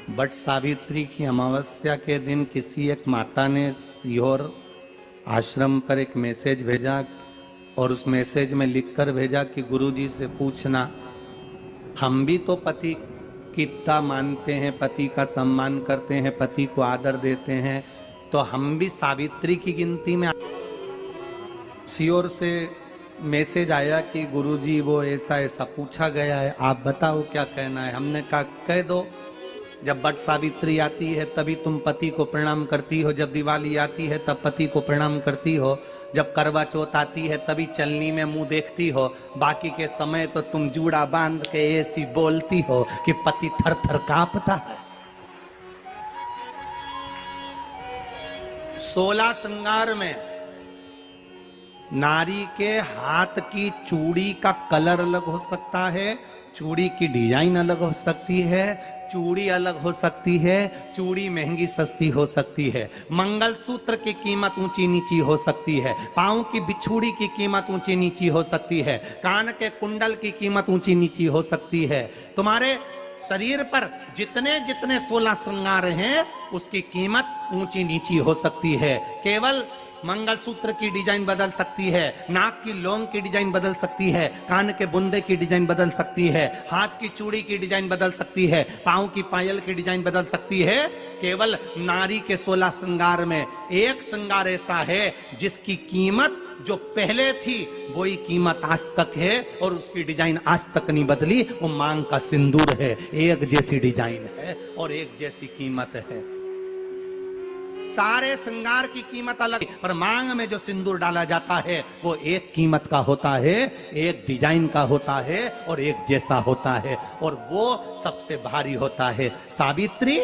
But Savitri की अमावस्या के दिन किसी एक माता ने सीहोर आश्रम पर एक मैसेज भेजा और उस मैसेज में लिखकर भेजा कि गुरुजी से पूछना, हम भी तो पति की इतना मानते हैं, पति का सम्मान करते हैं, पति को आदर देते हैं, तो हम भी सावित्री की गिनती में। सीहोर से मैसेज आया कि गुरुजी वो ऐसा ऐसा पूछा गया है, आप बताओ क्या कहना है। हमने कहा कह दो, जब बट सावित्री आती है तभी तुम पति को प्रणाम करती हो, जब दिवाली आती है तब पति को प्रणाम करती हो, जब करवा चौथ आती है तभी चलनी में मुंह देखती हो, बाकी के समय तो तुम जूड़ा बांध के ऐसी बोलती हो कि पति थर थर कांपता है। 16 श्रृंगार में नारी के हाथ की चूड़ी का कलर अलग हो सकता है, चूड़ी की डिजाइन अलग हो सकती है, चूड़ी अलग हो सकती है, चूड़ी महंगी सस्ती हो सकती है, मंगलसूत्र की कीमत ऊंची नीची हो सकती है, पांव की बिछुड़ी की कीमत ऊंची नीची हो सकती है, कान के कुंडल की कीमत ऊंची नीची हो सकती है। तुम्हारे शरीर पर जितने जितने 16 श्रृंगार हैं उसकी कीमत ऊंची नीची हो सकती है। केवल मंगलसूत्र की डिजाइन बदल सकती है, नाक की लौंग की डिजाइन बदल सकती है, कान के बुंदे की डिजाइन बदल सकती है, हाथ की चूड़ी की डिजाइन बदल सकती है, पांव की पायल की डिजाइन बदल सकती है। केवल नारी के 16 श्रृंगार में एक श्रृंगार ऐसा है जिसकी कीमत जो पहले थी वही कीमत आज तक है और उसकी डिजाइन आज तक नहीं बदली। वो मांग का सिंदूर है, एक जैसी डिजाइन है और एक जैसी कीमत है। सारे श्रृंगार की कीमत अलग, पर मांग में जो सिंदूर डाला जाता है वो एक कीमत का होता है, एक डिजाइन का होता है और एक जैसा होता है और वो सबसे भारी होता है। सावित्री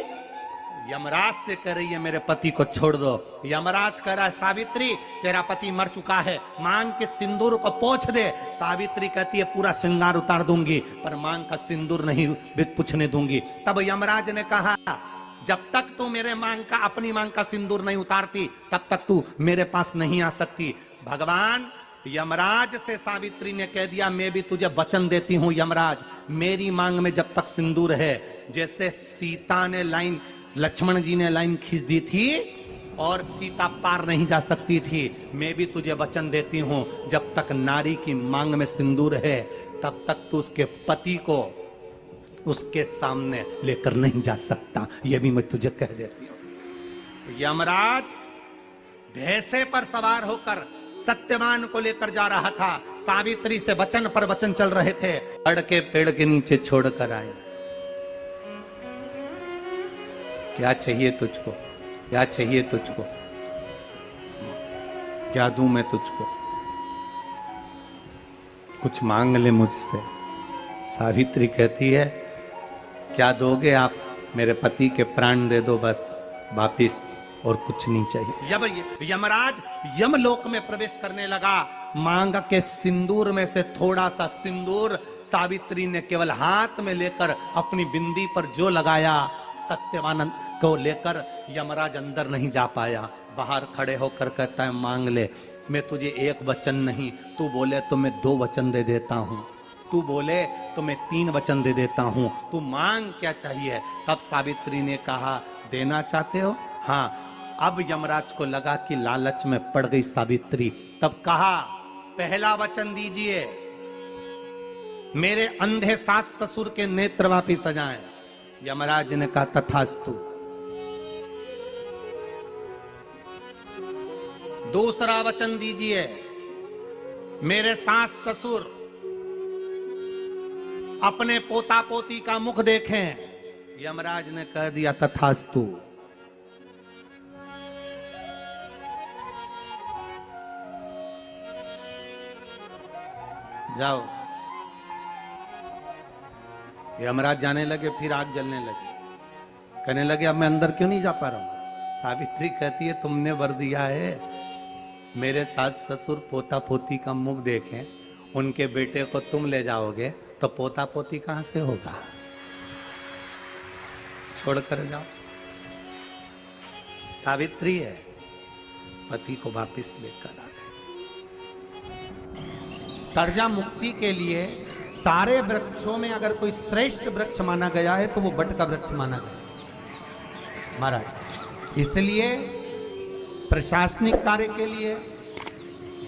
यमराज से कह रही है मेरे पति को छोड़ दो। यमराज कह रहा है सावित्री तेरा पति मर चुका है, मांग के सिंदूर को पोंछ दे। सावित्री कहती है पूरा श्रृंगार उतार दूंगी पर मांग का सिंदूर नहीं पूछने दूंगी। तब यमराज ने कहा जब तक तू मेरे मांग का अपनी मांग का सिंदूर नहीं उतारती तब तक तू मेरे पास नहीं आ सकती। भगवान यमराज से सावित्री ने कह दिया मैं भी तुझे वचन देती हूं यमराज, मेरी मांग में जब तक सिंदूर है, जैसे सीता ने लाइन, लक्ष्मण जी ने लाइन खींच दी थी और सीता पार नहीं जा सकती थी, मैं भी तुझे वचन देती हूं जब तक नारी की मांग में सिंदूर है तब तक तू उसके पति को उसके सामने लेकर नहीं जा सकता। यह भी मैं तुझे कह देती हूं। यमराज भैंसे पर सवार होकर सत्यवान को लेकर जा रहा था, सावित्री से वचन पर वचन चल रहे थे। पेड़ के पेड़ के नीचे छोड़कर आए। क्या चाहिए तुझको, क्या चाहिए तुझको, क्या दूं मैं तुझको, कुछ मांग ले मुझसे। सावित्री कहती है क्या दोगे आप, मेरे पति के प्राण दे दो बस वापिस, और कुछ नहीं चाहिए। जब यमराज यमलोक में प्रवेश करने लगा, मांग के सिंदूर में से थोड़ा सा सिंदूर सावित्री ने केवल हाथ में लेकर अपनी बिंदी पर जो लगाया, सत्यवान को लेकर यमराज अंदर नहीं जा पाया। बाहर खड़े होकर कहता है मांग ले, मैं तुझे एक वचन नहीं, तू बोले तो मैं 2 वचन दे देता हूं, तू बोले तो मैं 3 वचन दे देता हूं, तू मांग क्या चाहिए। तब सावित्री ने कहा देना चाहते हो, हाँ। अब यमराज को लगा कि लालच में पड़ गई सावित्री। तब कहा पहला वचन दीजिए, मेरे अंधे सास ससुर के नेत्र वापिस आ जाएं। यमराज ने कहा तथास्तु। दूसरा वचन दीजिए, मेरे सास ससुर अपने पोता पोती का मुख देखें। यमराज ने कह दिया तथास्तु। जाओ। यमराज जाने लगे, फिर आग जलने लगी। कहने लगे अब मैं अंदर क्यों नहीं जा पा रहा हूं। सावित्री कहती है तुमने वर दिया है, मेरे सास ससुर पोता पोती का मुख देखें, उनके बेटे को तुम ले जाओगे तो पोता पोती कहां से होगा, छोड़कर जाओ। सावित्री है, पति को वापिस लेकर आ गए। कर्जा मुक्ति के लिए सारे वृक्षों में अगर कोई श्रेष्ठ वृक्ष माना गया है तो वो बट का वृक्ष माना गया। महाराज। इसलिए प्रशासनिक कार्य के लिए,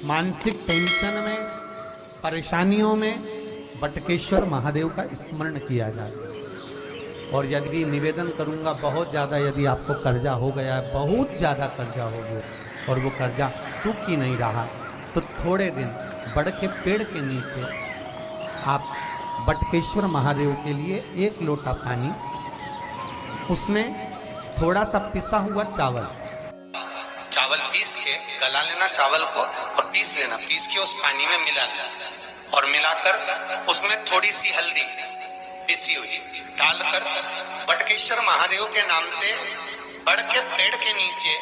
मानसिक टेंशन में, परेशानियों में बटकेश्वर महादेव का स्मरण किया जाए। और यदि निवेदन करूंगा, बहुत ज़्यादा यदि आपको कर्जा हो गया है, बहुत ज़्यादा कर्जा हो गया और वो कर्जा चूक ही नहीं रहा, तो थोड़े दिन बड़ के पेड़ के नीचे आप बटकेश्वर महादेव के लिए 1 लोटा पानी, उसमें थोड़ा सा पिसा हुआ चावल पीस के गला लेना चावल को और पीस लेना, पीस के उस पानी में मिला लेना और मिलाकर उसमें थोड़ी सी हल्दी पिसी हुई डालकर बटकेश्वर महादेव के नाम से बड़ के पेड़ के नीचे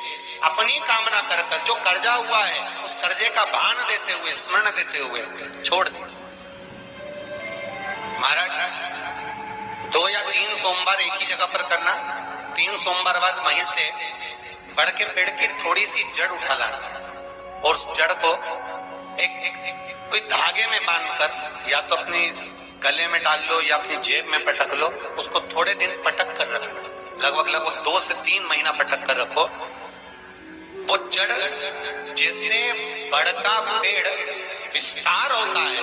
अपनी कामना कर कर जो कर्जा हुआ है उस कर्जे का भान देते हुए, स्मरण देते हुए छोड़ दे। महाराज 2 या 3 सोमवार एक ही जगह पर करना, 3 सोमवार बाद वहीं से बड़ के पेड़ की थोड़ी सी जड़ उठा लाना और उस जड़ को कोई धागे में बांधकर या तो अपनी गले में डाल लो या अपनी जेब में पटक लो, उसको थोड़े दिन पटक कर रखो, लगभग 2 से 3 महीना पटक कर रखो। वो जड़ जैसे बढ़ता पेड़ विस्तार होता है,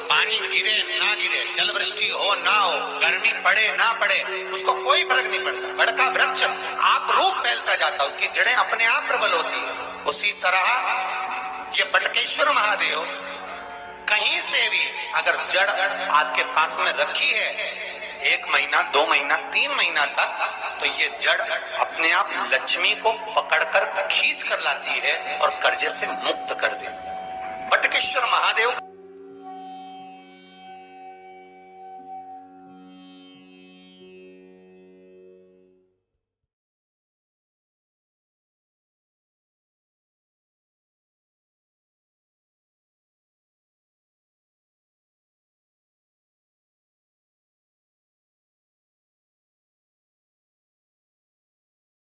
पानी गिरे ना गिरे, जल वृष्टि हो ना हो, गर्मी पड़े ना पड़े, उसको कोई फर्क नहीं पड़ता। बढ़ता वृक्ष आप रूप फैलता जाता, उसकी जड़ें अपने आप प्रबल होती है। उसी तरह ये बटकेश्वर महादेव कहीं से भी अगर जड़ आपके पास में रखी है 1 महीना, 2 महीना, 3 महीना तक, तो ये जड़ अपने आप लक्ष्मी को पकड़कर खींच कर लाती है और कर्जे से मुक्त कर देती है। बटकेश्वर महादेव